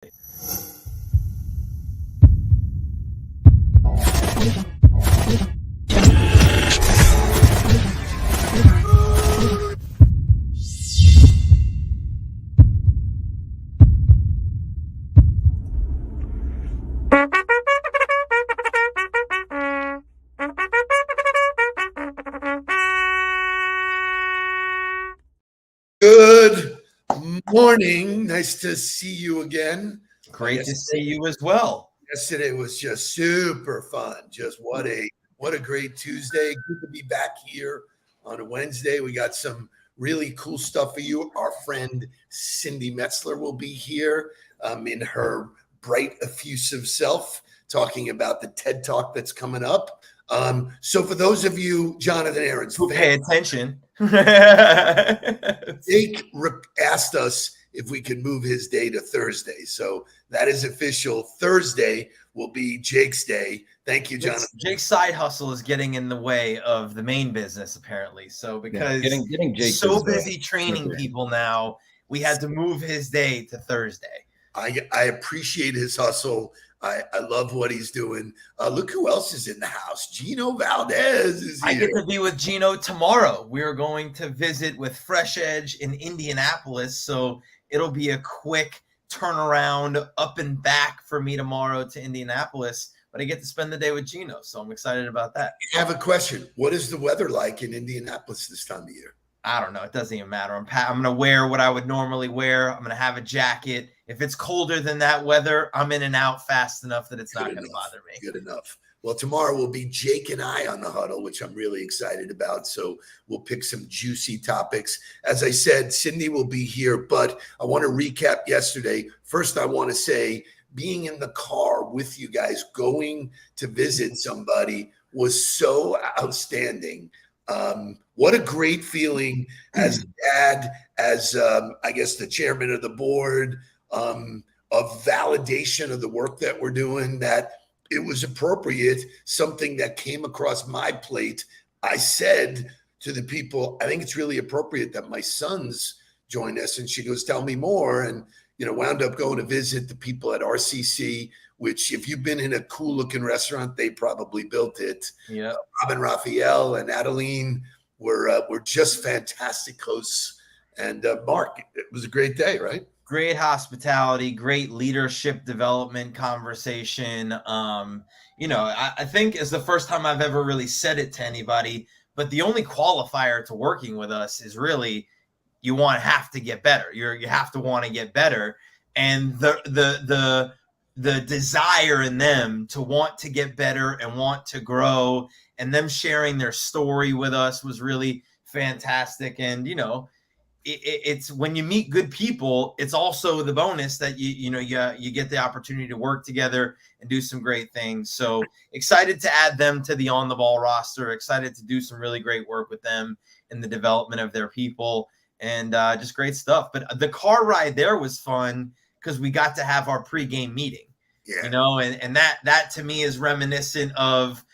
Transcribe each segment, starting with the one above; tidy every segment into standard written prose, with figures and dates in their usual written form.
Good morning. Nice to see you again. Great to see you as well. Yesterday was just super fun. Just what a great Tuesday. Good to be back here on a Wednesday. We got some really cool stuff for you. Our friend Cindy Metzler will be here in her bright, effusive self, talking about the TED Talk that's coming up. So for those of you, Jonathan Aarons, who pay attention, Jake asked us if we could move his day to Thursday. So that is official. Thursday will be Jake's day. Thank you, Jonathan. Jake's side hustle is getting in the way of the main business, apparently. So because getting Jake so busy training people now, we had to move his day to Thursday. I appreciate his hustle. I love what he's doing. Look who else is in the house. Gino Valdez is here. I get to be with Gino tomorrow. We're going to visit with Fresh Edge in Indianapolis. So it'll be a quick turnaround up and back for me tomorrow to Indianapolis. But I get to spend the day with Gino. So I'm excited about that. I have a question. What is the weather like in Indianapolis this time of year? I don't know. It doesn't even matter. I'm going to wear what I would normally wear. I'm going to have a jacket. If it's colder than that weather, I'm in and out fast enough that it's not going to bother me. Good enough. Well, tomorrow will be Jake and I on the huddle, which I'm really excited about. So we'll pick some juicy topics. As I said, Cindy will be here, but I want to recap yesterday. First, I want to say being in the car with you guys, going to visit somebody was so outstanding. What a great feeling as a dad, as I guess the chairman of the board, of validation of the work that we're doing, that it was appropriate, something that came across my plate. I said to the people, I think it's really appropriate that my sons join us. And she goes, tell me more. And, wound up going to visit the people at RCC, which if you've been in a cool looking restaurant, they probably built it. Yeah. Rob and Raphael and Adeline were just fantastic hosts. And Mark, it was a great day, right? Great hospitality, great leadership development conversation. I think it's the first time I've ever really said it to anybody, but the only qualifier to working with us is really you have to get better. You have to want to get better. And the desire in them to want to get better and want to grow, and them sharing their story with us was really fantastic. And, it's when you meet good people, it's also the bonus that you get the opportunity to work together and do some great things. So excited to add them to the On the Ball roster, excited to do some really great work with them in the development of their people, and just great stuff. But the car ride there was fun because we got to have our pregame meeting, and that to me is reminiscent of,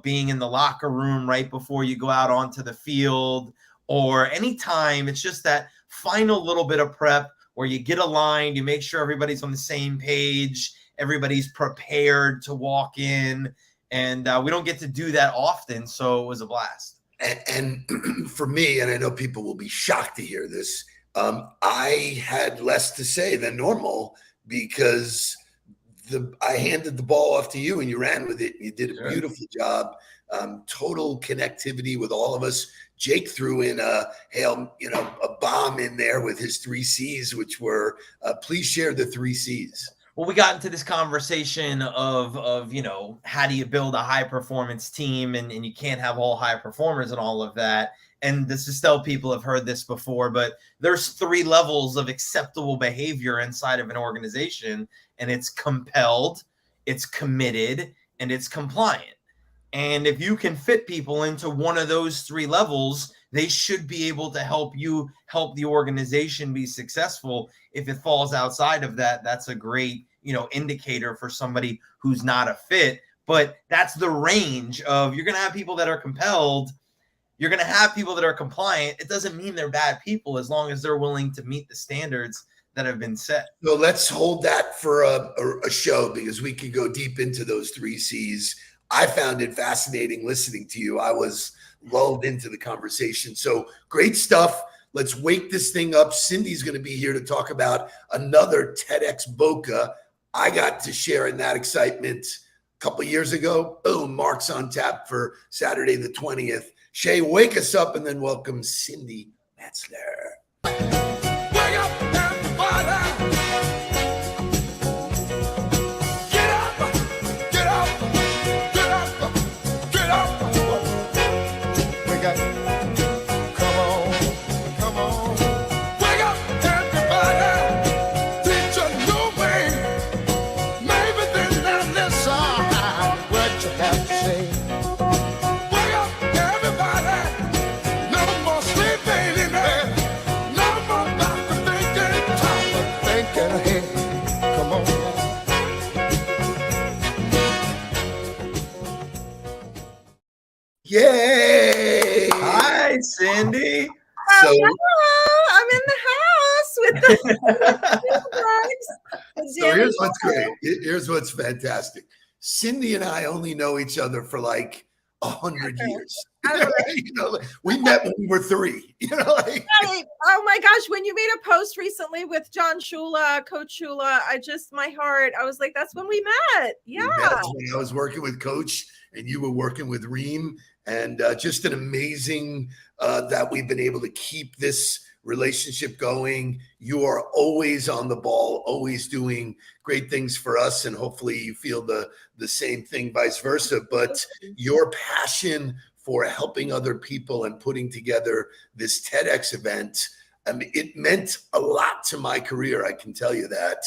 being in the locker room right before you go out onto the field, or anytime. It's just that final little bit of prep where you get aligned, you make sure everybody's on the same page, everybody's prepared to walk in, and we don't get to do that often, so it was a blast. And for me, and I know people will be shocked to hear this, I had less to say than normal because I handed the ball off to you and you ran with it. You did a beautiful job. Total connectivity with all of us. Jake threw in a bomb in there with his 3 C's, which were, please share the 3 C's. Well, we got into this conversation of how do you build a high performance team, and you can't have all high performers and all of that. And the Sistel people have heard this before, but there's 3 levels of acceptable behavior inside of an organization, and it's compelled, it's committed, and it's compliant. And if you can fit people into one of those 3 levels, they should be able to help the organization be successful. If it falls outside of that, that's a great, indicator for somebody who's not a fit. But that's the range of, you're going to have people that are compelled. You're going to have people that are compliant. It doesn't mean they're bad people as long as they're willing to meet the standards that have been set. So let's hold that for a show, because we could go deep into those 3 C's. I found it fascinating listening to you. I was lulled into the conversation. So great stuff. Let's wake this thing up. Cindy's going to be here to talk about another TEDx Boca. I got to share in that excitement a couple of years ago. Boom, Mark's on tap for Saturday the 20th. Shay, wake us up and then welcome Cindy Metzler. Wake up, everybody. Get up, get up, get up, get up. We got, come on. Wake up, everybody. Teach a new way. Maybe then they'll listen what you have to say. Wake up, everybody. No more sleeping in there. No more about the thinking, time of thinking ahead. Come on. Yay! Hi, Cindy. So, I'm in the house with the so here's what's great. Here's what's fantastic. Cindy and I only know each other for like 100 years. You know, we met when we were 3. You know, like, Oh my gosh, when you made a post recently with John Shula, Coach Shula, my heart, I was like, that's when we met. we Yeah. met when I was working with Coach and you were working with Reem, and just an amazing that we've been able to keep this relationship going. You are always on the ball, always doing great things for us, and hopefully you feel the same thing, vice versa. But your passion for helping other people and putting together this TEDx event, I mean, it meant a lot to my career. I can tell you that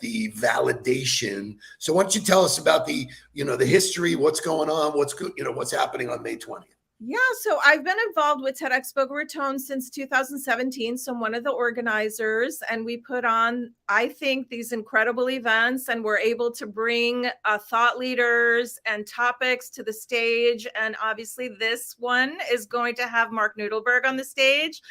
the validation. So why don't you tell us about the history, what's going on, what's happening on May 20th? Yeah, so I've been involved with TEDx Boca Raton since 2017. So I'm one of the organizers, and we put on, I think, these incredible events, and we're able to bring thought leaders and topics to the stage. And obviously this one is going to have Mark Nudelberg on the stage.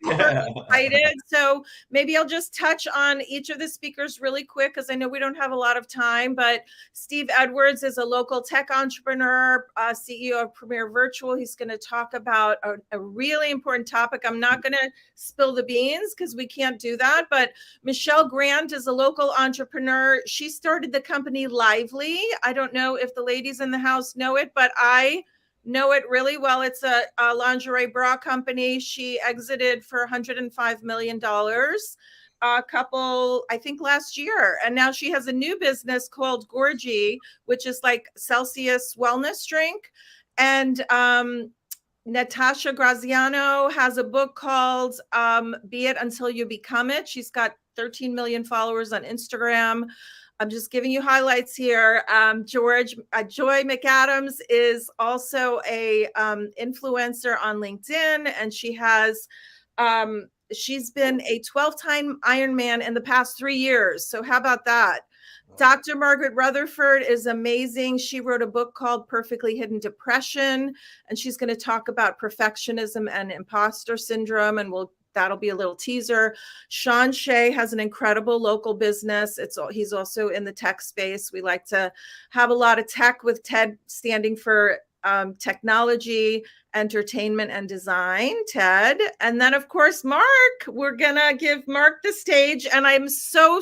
Super excited. So maybe I'll just touch on each of the speakers really quick, because I know we don't have a lot of time, but Steve Edwards is a local tech entrepreneur, CEO of Premier Virtual. He's going to talk about a really important topic. I'm not going to spill the beans because we can't do that, but Michelle Grant is a local entrepreneur. She started the company Lively. I don't know if the ladies in the house know it, but I know it really well. It's a lingerie bra company. She exited for $105 million. I think last year. And now she has a new business called Gorgie, which is like Celsius wellness drink. And Natasha Graziano has a book called Be It Until You Become It. She's got 13 million followers on Instagram. I'm just giving you highlights here. Joy McAdams is also a influencer on LinkedIn, and she has she's been a 12-time Ironman in the past 3 years. So how about that? Dr. Margaret Rutherford is amazing. She wrote a book called Perfectly Hidden Depression, and she's going to talk about perfectionism and imposter syndrome, and that'll be a little teaser. Sean Shea has an incredible local business. He's also in the tech space. We like to have a lot of tech, with TED standing for technology, entertainment, and design, TED. And then, of course, Mark. We're gonna give Mark the stage, and I'm so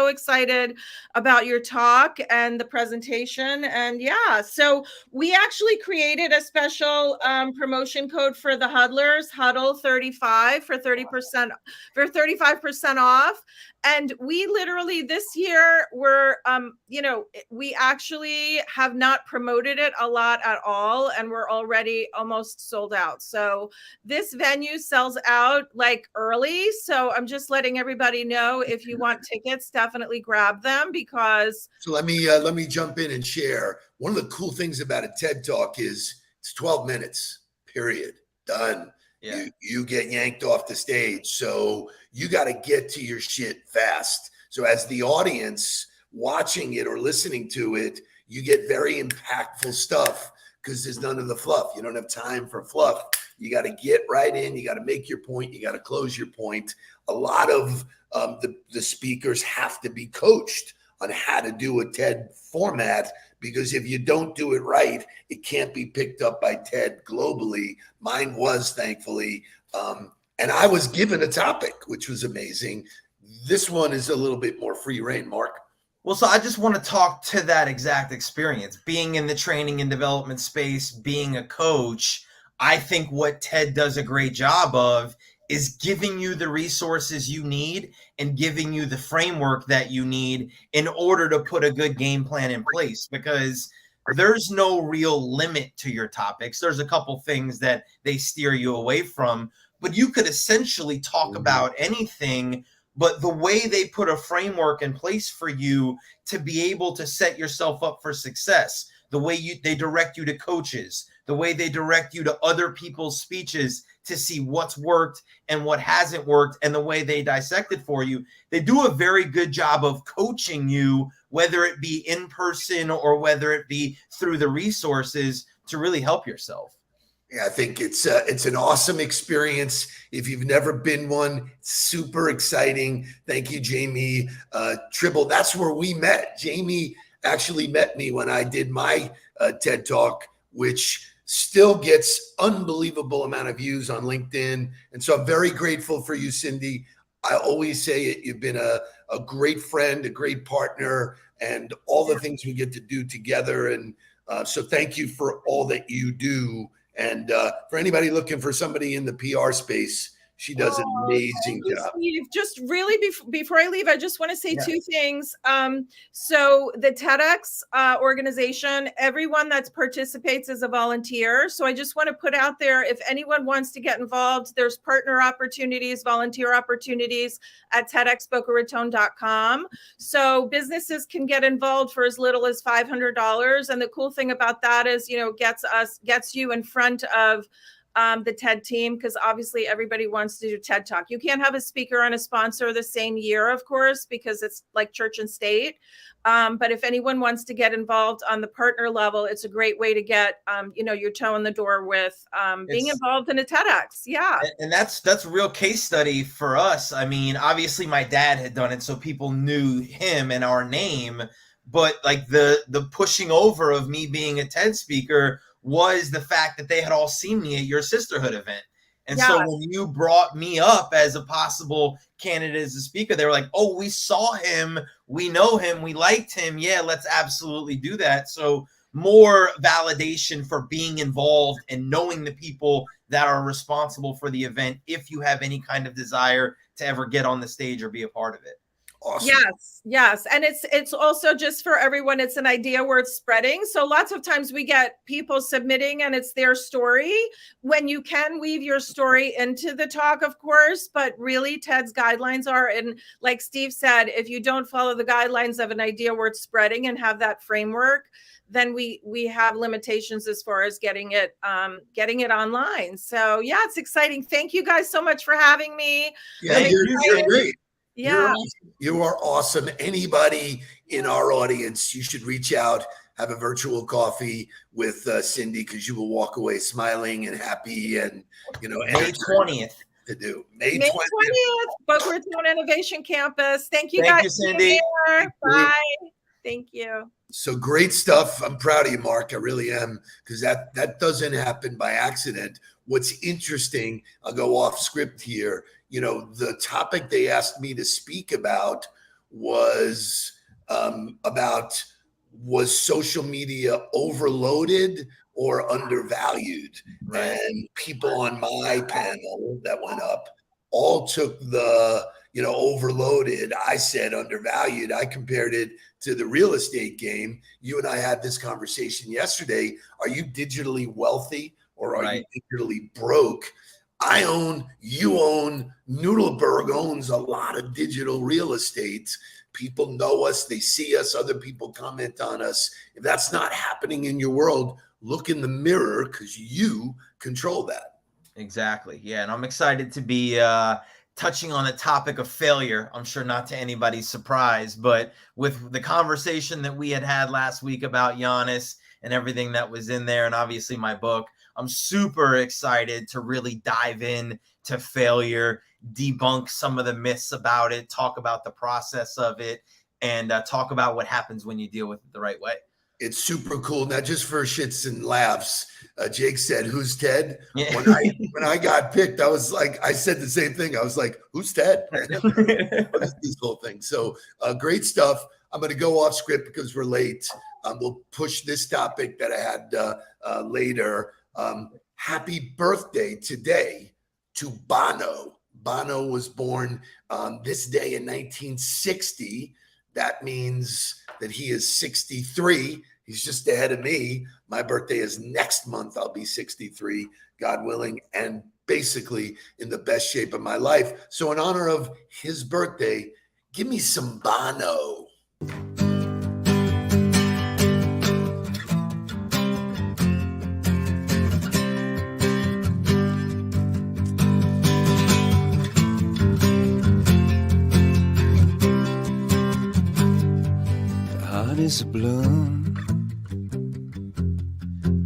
excited about your talk and the presentation. And yeah, so we actually created a special promotion code for the Huddlers, Huddle 35 for 35% off. And we literally this year we actually have not promoted it a lot at all, and we're already almost sold out. So this venue sells out like early. So I'm just letting everybody know, if you want tickets, definitely grab them, because. So let me jump in and share. One of the cool things about a TED Talk is it's 12 minutes, period, done. Yeah. You get yanked off the stage. So you got to get to your shit fast. So as the audience watching it or listening to it, you get very impactful stuff because there's none of the fluff. You don't have time for fluff. You got to get right in. You got to make your point. You got to close your point. A lot of the speakers have to be coached on how to do a TED format, because if you don't do it right, it can't be picked up by TED globally. Mine was, thankfully. And I was given a topic, which was amazing. This one is a little bit more free reign, Mark. Well, so I just want to talk to that exact experience. Being in the training and development space, being a coach, I think what TED does a great job of is giving you the resources you need and giving you the framework that you need in order to put a good game plan in place, because there's no real limit to your topics. There's a couple things that they steer you away from, but you could essentially talk about anything. But the way they put a framework in place for you to be able to set yourself up for success, the way they direct you to coaches, the way they direct you to other people's speeches to see what's worked and what hasn't worked, and the way they dissect it for you, they do a very good job of coaching you, whether it be in person or whether it be through the resources, to really help yourself. Yeah, I think it's an awesome experience. If you've never been one, super exciting. Thank you, Jamie Tribble. That's where we met. Jamie actually met me when I did my TED Talk, which still gets unbelievable amount of views on LinkedIn. And so I'm very grateful for you, Cindy. I always say it. You've been a great friend, a great partner, and all the things we get to do together. And so thank you for all that you do. And for anybody looking for somebody in the PR space, she does an amazing job. Steve. Just really before I leave, I just want to say two things. So the TEDx organization, everyone that participates is a volunteer. So I just want to put out there, if anyone wants to get involved, there's partner opportunities, volunteer opportunities at TEDxBocaRaton.com. So businesses can get involved for as little as $500. And the cool thing about that is, gets you in front of the TED team, because obviously everybody wants to do TED Talk. You can't have a speaker and a sponsor the same year, of course, because it's like church and state. But if anyone wants to get involved on the partner level, it's a great way to get, your toe in the door with being involved in a TEDx. Yeah. And that's a real case study for us. I mean, obviously my dad had done it, so people knew him and our name, but like the pushing over of me being a TED speaker was the fact that they had all seen me at your sisterhood event. And so when you brought me up as a possible candidate as a speaker, they were like, oh, we saw him, we know him, we liked him. Yeah, let's absolutely do that. So more validation for being involved and knowing the people that are responsible for the event, if you have any kind of desire to ever get on the stage or be a part of it. Awesome. Yes. And it's also, just for everyone, it's an idea worth spreading. So lots of times we get people submitting and it's their story, when you can weave your story into the talk, of course, but really TED's guidelines are, and like Steve said, if you don't follow the guidelines of an idea worth spreading and have that framework, then we have limitations as far as getting it online. So yeah, it's exciting. Thank you guys so much for having me. Yeah, you're great. Yeah. You are awesome. Anybody in our audience, you should reach out, have a virtual coffee with Cindy, because you will walk away smiling and happy, and May 20th to do. May 20th, Boca Raton Innovation Campus. Thank you guys. You, Cindy. Bye. Thank you. So great stuff. I'm proud of you, Mark. I really am, because that doesn't happen by accident. What's interesting, I'll go off script here. The topic they asked me to speak about was was social media overloaded or undervalued? Right. And people on my panel that went up all took the overloaded. I said undervalued. I compared it to the real estate game. You and I had this conversation yesterday. Are you digitally wealthy or are you digitally broke? You own, Nudelberg owns a lot of digital real estate. People know us, they see us, other people comment on us. If that's not happening in your world, look in the mirror, because you control that. Exactly. Yeah. And I'm excited to be touching on the topic of failure. I'm sure not to anybody's surprise, but with the conversation that we had last week about Giannis and everything that was in there, and obviously my book. I'm super excited to really dive in to failure, debunk some of the myths about it, talk about the process of it, and talk about what happens when you deal with it the right way. It's super cool. Now, just for shits and laughs, Jake said, "Who's Ted?" Yeah. When I got picked, I was like, I said the same thing. I was like, "Who's Ted?" This whole thing. So great stuff. I'm going to go off script because we're late. We'll push this topic that I had later. Happy birthday today to Bono. Bono was born this day in 1960. That means that he is 63. He's just ahead of me. My birthday is next month. I'll be 63, God willing, and basically in the best shape of my life. So in honor of his birthday, give me some Bono. Is a bloom.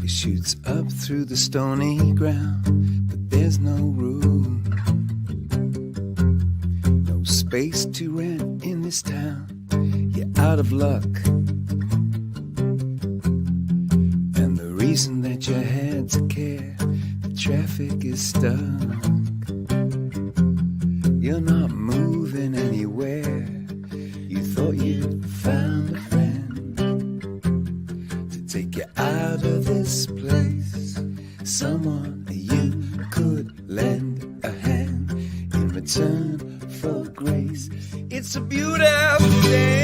It shoots up through the stony ground, but there's no room, no space to rent in this town. You're out of luck, and the reason that you had to care, the traffic is stuck. You're not moving anywhere. You thought you found a friend to take you out of this place, someone you could lend a hand in return for grace. It's a beautiful day.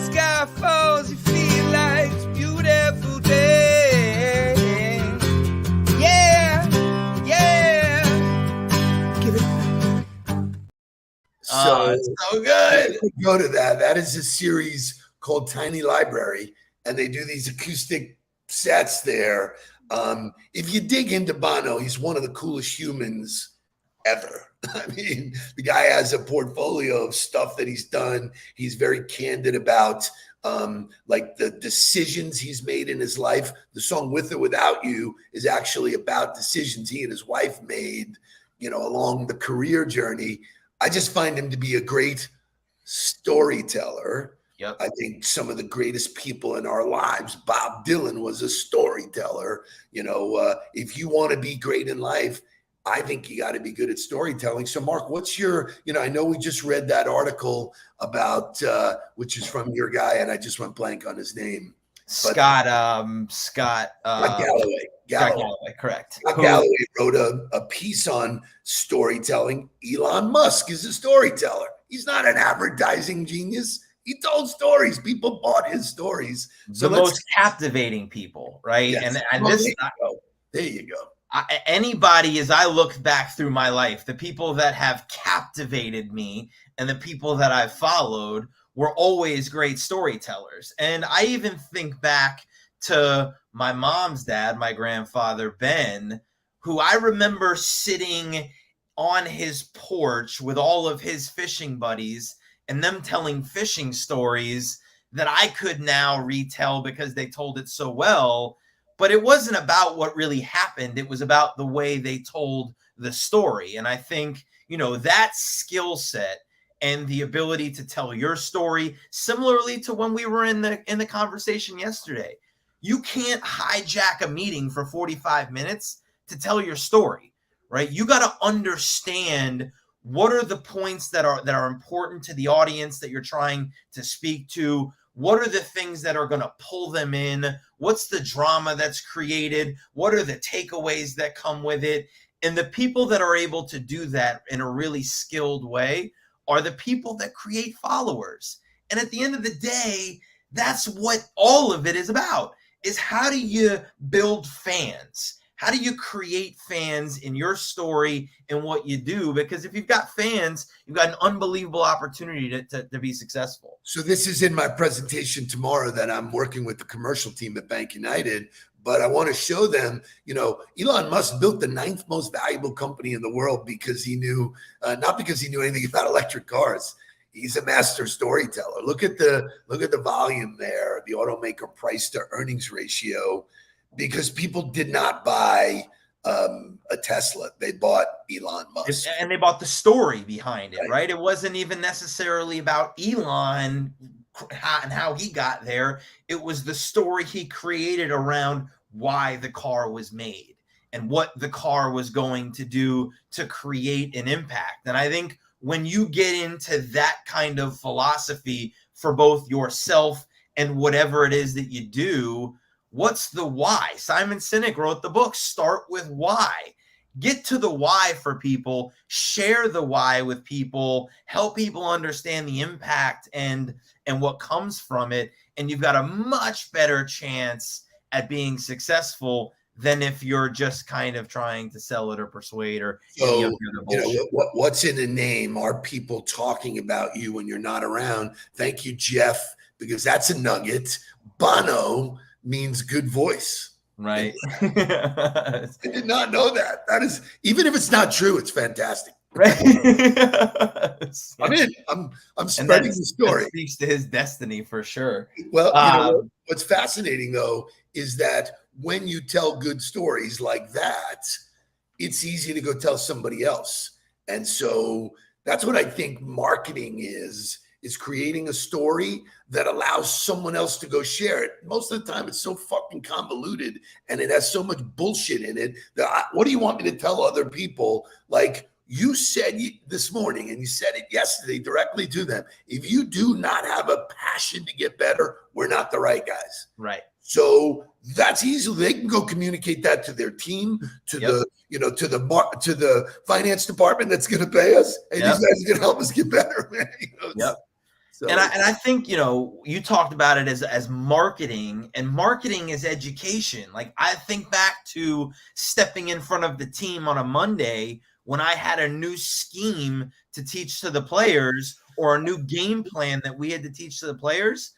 Sky falls, you feel like it's a beautiful day. Yeah, yeah. Give it. So, it's so good. Go to that. That is a series called Tiny Library, and they do these acoustic sets there. If you dig into Bono, he's one of the coolest humans ever. I mean, the guy has a portfolio of stuff that he's done. He's very candid about like the decisions he's made in his life. The song With or Without You is actually about decisions he and his wife made, you know, along the career journey. I just find him to be a great storyteller. Yep. I think some of the greatest people in our lives, Bob Dylan was a storyteller. You know, if you want to be great in life, I think you got to be good at storytelling. So Mark, what's your, you know, I know we just read that article about, which is from your guy, and I just went blank on his name. Scott Galloway. Scott Galloway, correct. Scott Galloway wrote a piece on storytelling. Elon Musk is a storyteller. He's not an advertising genius. He told stories. People bought his stories. So the most captivating people, right? Yes. And Well, this, there you go. Anybody, as I look back through my life, the people that have captivated me and the people that I've followed were always great storytellers. And I even think back to my mom's dad, my grandfather, Ben, who I remember sitting on his porch with all of his fishing buddies and them telling fishing stories that I could now retell because they told it so well. But it wasn't about what really happened. It was about the way they told the story. And I think, you know, that skill set and the ability to tell your story, similarly to when we were in the conversation yesterday, you can't hijack a meeting for 45 minutes to tell your story, right? You got to understand what are the points that are important to the audience that you're trying to speak to. What are the things that are going to pull them in? What's the drama that's created? What are the takeaways that come with it? And the people that are able to do that in a really skilled way are the people that create followers. And at the end of the day, that's what all of it is about, is how do you build fans? How do you create fans in your story and what you do? Because if you've got fans, you've got an unbelievable opportunity to be successful. So this is in my presentation tomorrow that I'm working with the commercial team at Bank United, but I want to show them, you know, Elon Musk built the 9th most valuable company in the world because he knew, not because he knew anything about electric cars. He's a master storyteller. Look at the volume there, the automaker price to earnings ratio, because people did not buy a Tesla. They bought Elon Musk. And they bought the story behind it, right? It wasn't even necessarily about Elon and how he got there. It was the story he created around why the car was made and what the car was going to do to create an impact. And I think when you get into that kind of philosophy for both yourself and whatever it is that you do, what's the why? Simon Sinek wrote the book, Start with Why. Get to the why for people, share the why with people, help people understand the impact and what comes from it. And you've got a much better chance at being successful than if you're just kind of trying to sell it or persuade or what's in a name? Are people talking about you when you're not around? Thank you, Jeff, because that's a nugget. Bono means good voice. Right. I did not know that. That is, even if it's not true, it's fantastic. Right. I'm spreading the story. That speaks to his destiny for sure. Well, what's fascinating though is that when you tell good stories like that, it's easy to go tell somebody else. And so that's what I think marketing is creating a story that allows someone else to go share it. Most of the time, it's so fucking convoluted and it has so much bullshit in it that what do you want me to tell other people? Like you said this morning, and you said it yesterday directly to them. If you do not have a passion to get better, we're not the right guys. Right. So that's easy. They can go communicate that to their team, to the finance department that's going to pay us, and these guys are going to help us get better, man. So. And I think, you talked about it as marketing, and marketing is education. Like I think back to stepping in front of the team on a Monday when I had a new scheme to teach to the players or a new game plan that we had to teach to the players.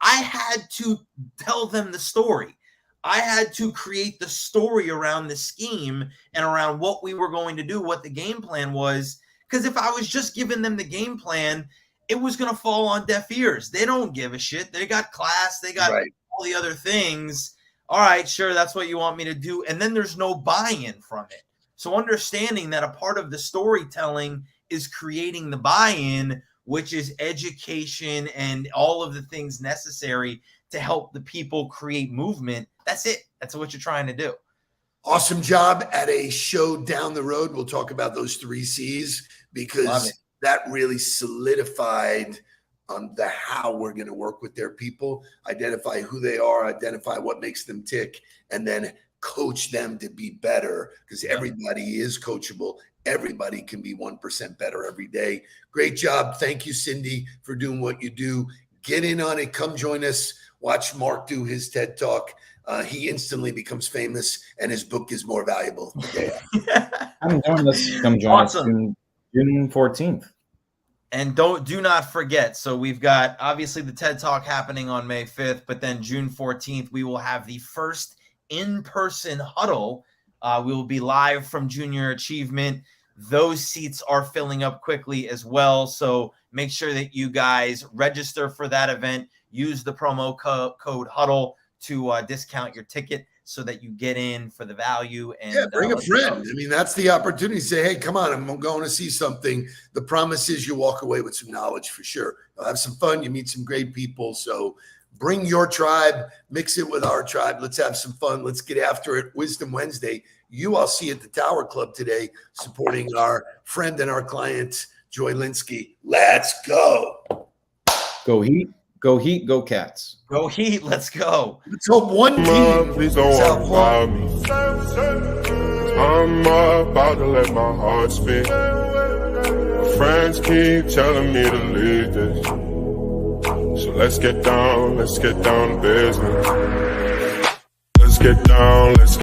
I had to tell them the story. I had to create the story around the scheme and around what we were going to do, what the game plan was. Because if I was just giving them the game plan, it was going to fall on deaf ears. They don't give a shit. They got class. They got all the other things. All right, sure, that's what you want me to do. And then there's no buy-in from it. So understanding that a part of the storytelling is creating the buy-in, which is education and all of the things necessary to help the people create movement. That's it. That's what you're trying to do. Awesome job. At a show down the road, we'll talk about those 3 C's because that really solidified the how we're going to work with their people, identify who they are, identify what makes them tick, and then coach them to be better because everybody is coachable. Everybody can be 1% better every day. Great job. Thank you, Cindy, for doing what you do. Get in on it. Come join us. Watch Mark do his TED Talk. He instantly becomes famous, and his book is more valuable. I'm doing this. Come join us June 14th. And do not forget. So we've got obviously the TED Talk happening on May 5th, but then June 14th, we will have the first in-person huddle. We will be live from Junior Achievement. Those seats are filling up quickly as well. So make sure that you guys register for that event. Use the promo code Huddle to discount your ticket so that you get in for the value. And bring a friend. I mean, that's the opportunity. Say, hey, come on, I'm going to see something. The promise is you walk away with some knowledge for sure. You'll have some fun. You meet some great people. So bring your tribe, mix it with our tribe. Let's have some fun. Let's get after it. Wisdom Wednesday. You all see at the Tower Club today, supporting our friend and our client, Joy Linsky. Let's go. Go Heat. Go Heat. Go Cats. Go Heat. Let's go. Let's hope one team. Please don't walk by me. I'm about to let my heart speak. My friends keep telling me to leave this. So let's get down to business. Let's get down,